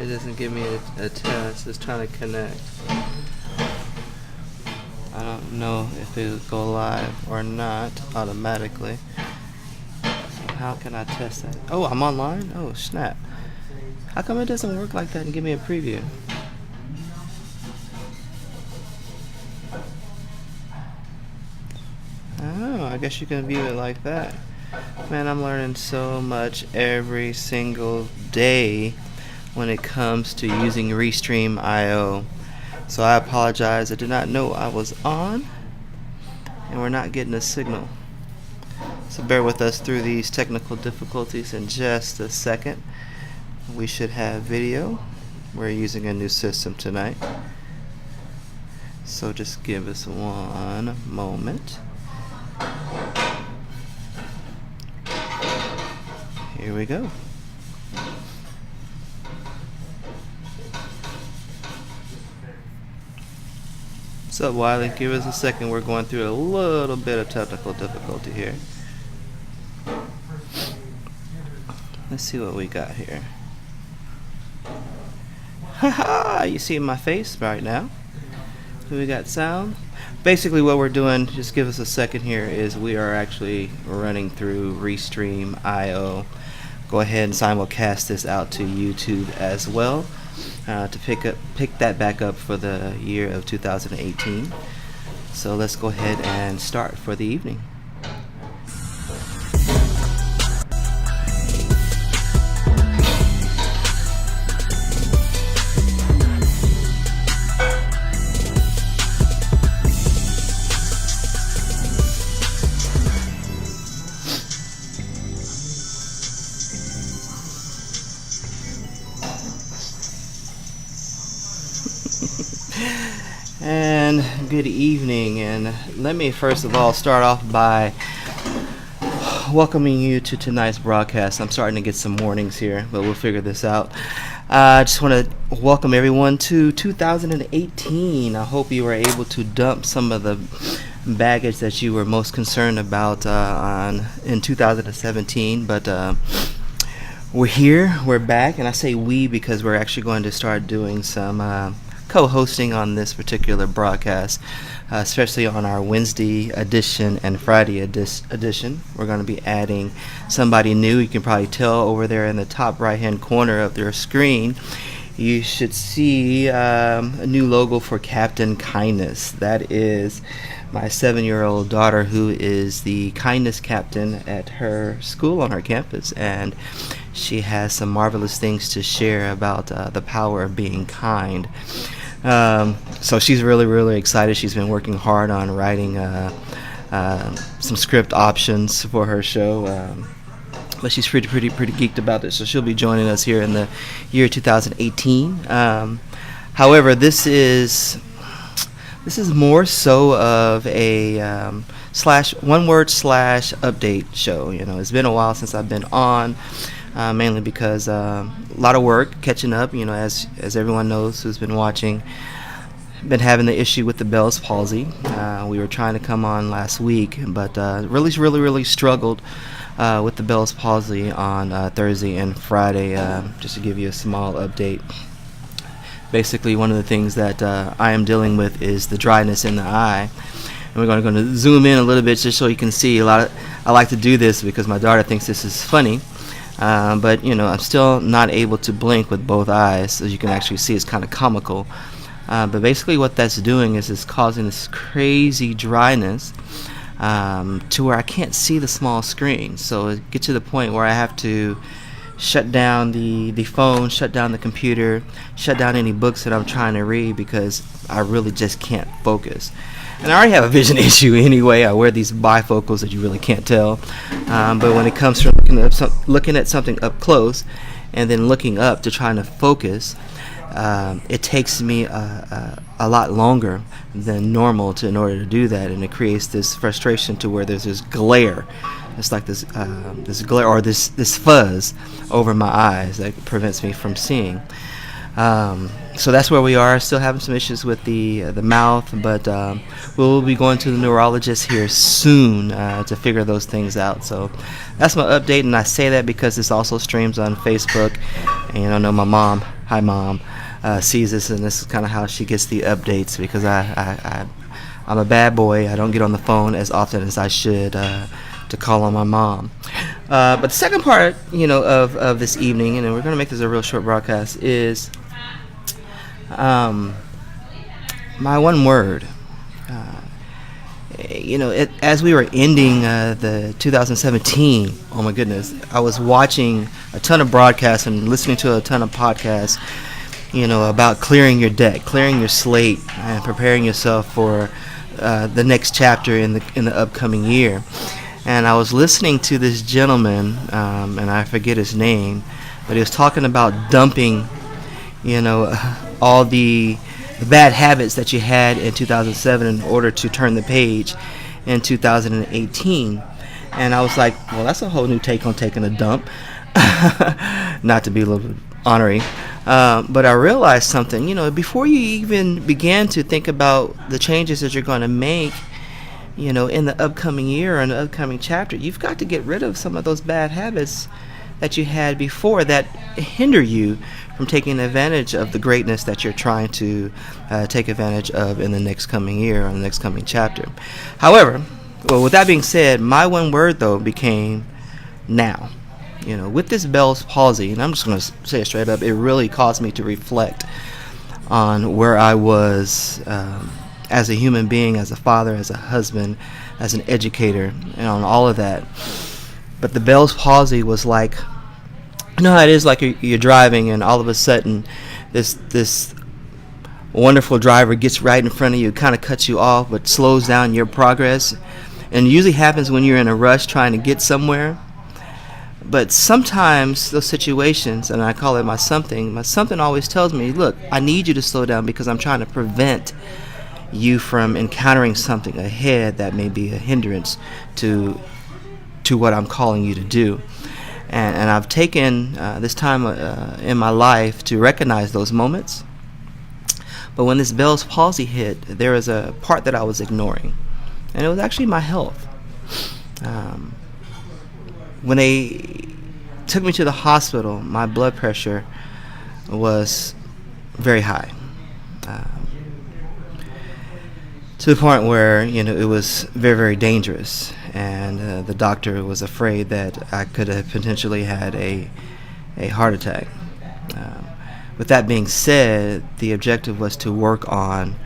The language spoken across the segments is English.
It doesn't give me a test. It's trying to connect. I don't know if it will go live or not automatically. So how can I test that? Oh, I'm online? Oh, snap. How come it doesn't work like that and give me a preview? Oh, I guess you can view it like that. Man, I'm learning so much every single day when it comes to using Restream IO. So I apologize. I did not know I was on, and we're not getting a signal. So bear with us through these technical difficulties in just a second. We should have video. We're using a new system tonight. So just give us one moment. Here we go. What's up, Wiley? Give us a second. We're going through a little bit of technical difficulty here. Let's see what we got here. Haha! You see my face right now. So we got sound. Basically what we're doing, just give us a second here, is we are actually running through Restream IO. Go ahead and simulcast this out to YouTube as well to pick that back up for the year of 2018. So let's go ahead and start for the evening. And good evening, and let me first of all start off by welcoming you to tonight's broadcast. I'm starting to get some warnings here, but we'll figure this out. I just want to welcome everyone to 2018. I hope you were able to dump some of the baggage that you were most concerned about in 2017, but we're here, we're back, and I say we because we're actually going to start doing some co-hosting on this particular broadcast, especially on our Wednesday edition and Friday edition. We're going to be adding somebody new. You can probably tell over there in the top right hand corner of your screen, you should see a new logo for Captain Kindness. That is my 7-year-old daughter, who is the kindness captain at her school on her campus, and she has some marvelous things to share about the power of being kind. So she's really excited. She's been working hard on writing some script options for her show, but she's pretty geeked about this. So she'll be joining us here in the year 2018. However, this is more so of a one word update show. You know, it's been a while since I've been on. Mainly because a lot of work catching up, you know, as everyone knows who's been watching. Been having the issue with the Bell's palsy. We were trying to come on last week, but really struggled with the Bell's palsy on Thursday and Friday. Just to give you a small update. Basically, one of the things that I am dealing with is the dryness in the eye. And we're going to zoom in a little bit just so you can see I like to do this because my daughter thinks this is funny. But you know, I'm still not able to blink with both eyes, as you can actually see. It's kind of comical, but basically what that's doing is it's causing this crazy dryness to where I can't see the small screen. So it gets to the point where I have to shut down the phone, shut down the computer, shut down any books that I'm trying to read because I really just can't focus. And I already have a vision issue anyway. I wear these bifocals that you really can't tell. But when it comes to looking at something up close and then looking up to trying to focus, it takes me a lot longer than normal in order to do that. And it creates this frustration to where there's this glare. It's like this glare or this fuzz over my eyes that prevents me from seeing. So that's where we are. Still having some issues with the mouth, but we'll be going to the neurologist here soon to figure those things out. So that's my update, and I say that because this also streams on Facebook, and I know my mom hi mom, sees this, and this is kind of how she gets the updates, because I'm a bad boy. I don't get on the phone as often as I should to call on my mom. But the second part, of this evening, and we're going to make this a real short broadcast, is my one word. As we were ending the 2017, oh my goodness, I was watching a ton of broadcasts and listening to a ton of podcasts, about clearing your deck, clearing your slate, and preparing yourself for the next chapter in the upcoming year. And I was listening to this gentleman, and I forget his name, but he was talking about dumping, all the bad habits that you had in 2007 in order to turn the page in 2018. And I was like, well, that's a whole new take on taking a dump. Not to be a little bit honorary. But I realized something, before you even began to think about the changes that you're going to make, in the upcoming year and the upcoming chapter, you've got to get rid of some of those bad habits that you had before that hinder you from taking advantage of the greatness that you're trying to take advantage of in the next coming year or the next coming chapter. However, with that being said, my one word, though, became now. With this Bell's palsy, and I'm just going to say it straight up, it really caused me to reflect on where I was as a human being, as a father, as a husband, as an educator, and on all of that. But the Bell's palsy was like, how it is, like you're driving and all of a sudden this wonderful driver gets right in front of you, kind of cuts you off, but slows down your progress. And it usually happens when you're in a rush trying to get somewhere. But sometimes those situations, and I call it my something always tells me, look, I need you to slow down because I'm trying to prevent you from encountering something ahead that may be a hindrance to what I'm calling you to do. And I've taken this time in my life to recognize those moments. But when this Bell's palsy hit, there was a part that I was ignoring, and it was actually my health. When they took me to the hospital, my blood pressure was very high, to the point where it was very, very dangerous, and the doctor was afraid that I could have potentially had a heart attack. With that being said, the objective was to work on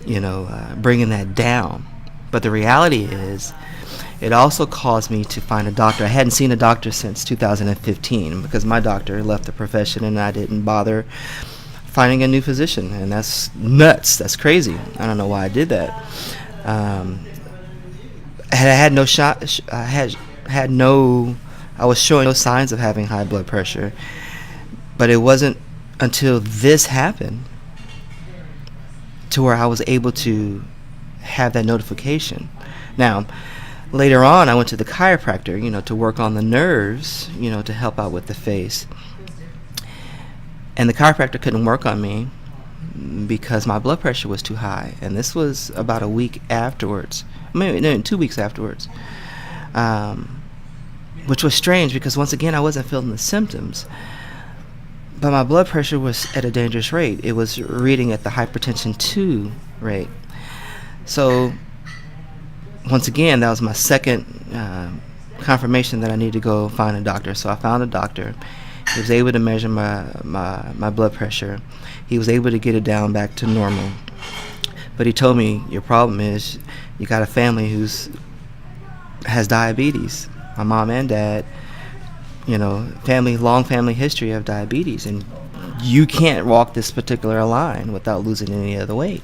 bringing that down. But the reality is, it also caused me to find a doctor. I hadn't seen a doctor since 2015 because my doctor left the profession and I didn't bother finding a new physician, and that's nuts. That's crazy. I don't know why I did that. I was showing no signs of having high blood pressure, but it wasn't until this happened to where I was able to have that notification. Now, later on, I went to the chiropractor, to work on the nerves, to help out with the face. And the chiropractor couldn't work on me because my blood pressure was too high. And this was about a week afterwards. 2 weeks afterwards. Which was strange because, once again, I wasn't feeling the symptoms. But my blood pressure was at a dangerous rate. It was reading at the hypertension 2 rate. So, once again, that was my second confirmation that I need to go find a doctor. So I found a doctor. He was able to measure my blood pressure. He was able to get it down back to normal. But he told me, your problem is you got a family has diabetes. My mom and dad, long family history of diabetes, and you can't walk this particular line without losing any of the weight.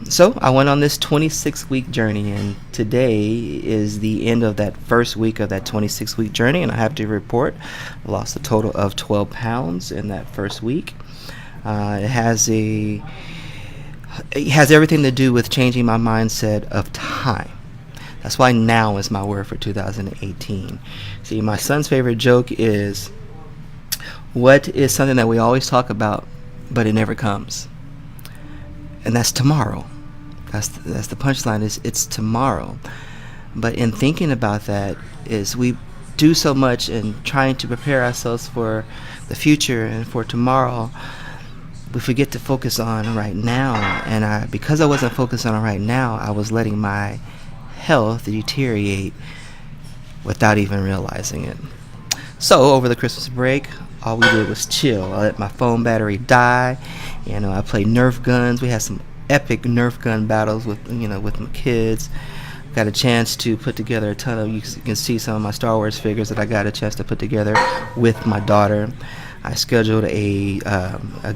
So I went on this 26-week journey, and today is the end of that first week of that 26-week journey, and I have to report I lost a total of 12 pounds in that first week. It has everything to do with changing my mindset of time. That's why now is my word for 2018. See, my son's favorite joke is, what is something that we always talk about, but it never comes? And that's tomorrow. That's the punchline, is it's tomorrow. But in thinking about that, is we do so much in trying to prepare ourselves for the future and for tomorrow, we forget to focus on right now. And because I wasn't focused on right now, I was letting my health deteriorate without even realizing it. So over the Christmas break, all we did was chill. I let my phone battery die. I played Nerf guns. We had some epic Nerf gun battles with my kids. Got a chance to put together a ton of, you can see some of my Star Wars figures that I got a chance to put together with my daughter. I scheduled a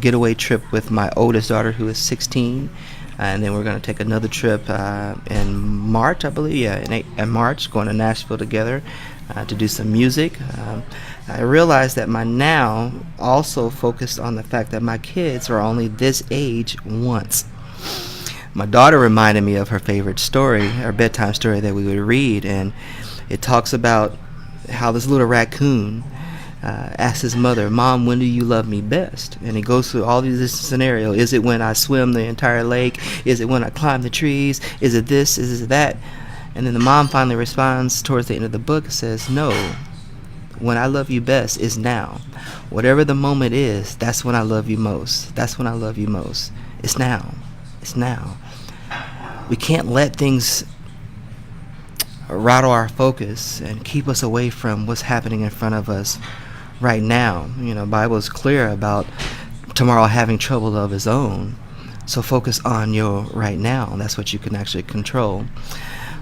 getaway trip with my oldest daughter, who is 16, and then we're going to take another trip in March, I believe. Yeah, in March, going to Nashville together to do some music. I realized that my now also focused on the fact that my kids are only this age once. My daughter reminded me of her favorite story, her bedtime story that we would read, and it talks about how this little raccoon asks his mother, "Mom, when do you love me best?" And he goes through all these scenarios. Is it when I swim the entire lake? Is it when I climb the trees? Is it this? Is it that? And then the mom finally responds towards the end of the book and says, "No, when I love you best is now. Whatever the moment is, that's when I love you most. That's when I love you most. It's now. It's now." We can't let things rattle our focus and keep us away from what's happening in front of us right now. The Bible is clear about tomorrow having trouble of its own. So focus on your right now. That's what you can actually control.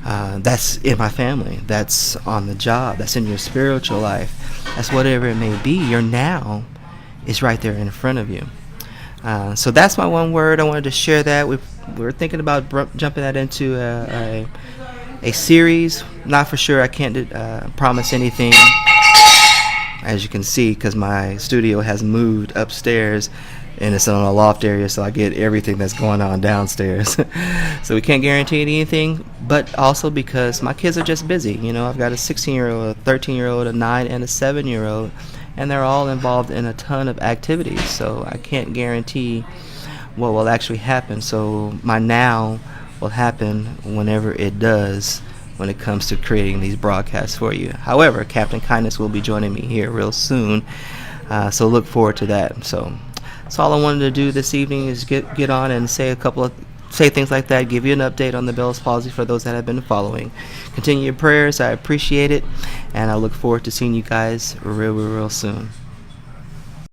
That's in my family. That's on the job. That's in your spiritual life. That's whatever it may be. Your now is right there in front of you. So that's my one word. I wanted to share that. We're thinking about jumping that into a series. Not for sure. I can't promise anything, as you can see, because my studio has moved upstairs and it's in a loft area, so I get everything that's going on downstairs. So we can't guarantee anything, but also because my kids are just busy. I've got a 16-year-old, a 13-year-old, a 9, and a 7-year-old, and they're all involved in a ton of activities, so I can't guarantee what will actually happen. So my now will happen whenever it does, when it comes to creating these broadcasts for you. However, Captain Kindness will be joining me here real soon, so look forward to that. So that's all I wanted to do this evening, is get on and say things like that, give you an update on the Bell's palsy for those that have been following. Continue your prayers. I appreciate it, and I look forward to seeing you guys real soon.